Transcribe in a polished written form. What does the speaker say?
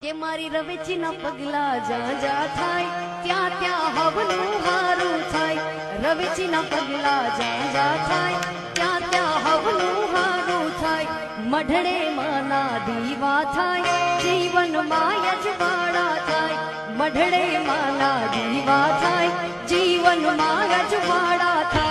કે મારી રવેચીના પગલા જ્યાં જ્યાં થાય ત્યાં ત્યાં હવનું હારું થાય. રવેચીના પગલા જ્યાં જ્યાં થાય ત્યાં ત્યાં હવનું હારું થાય. મઢડે માના દીવા થાય જીવનમાં યજવાડા થાય. મઢડે માના દીવા થાય જીવનમાં યજવાડા થાય.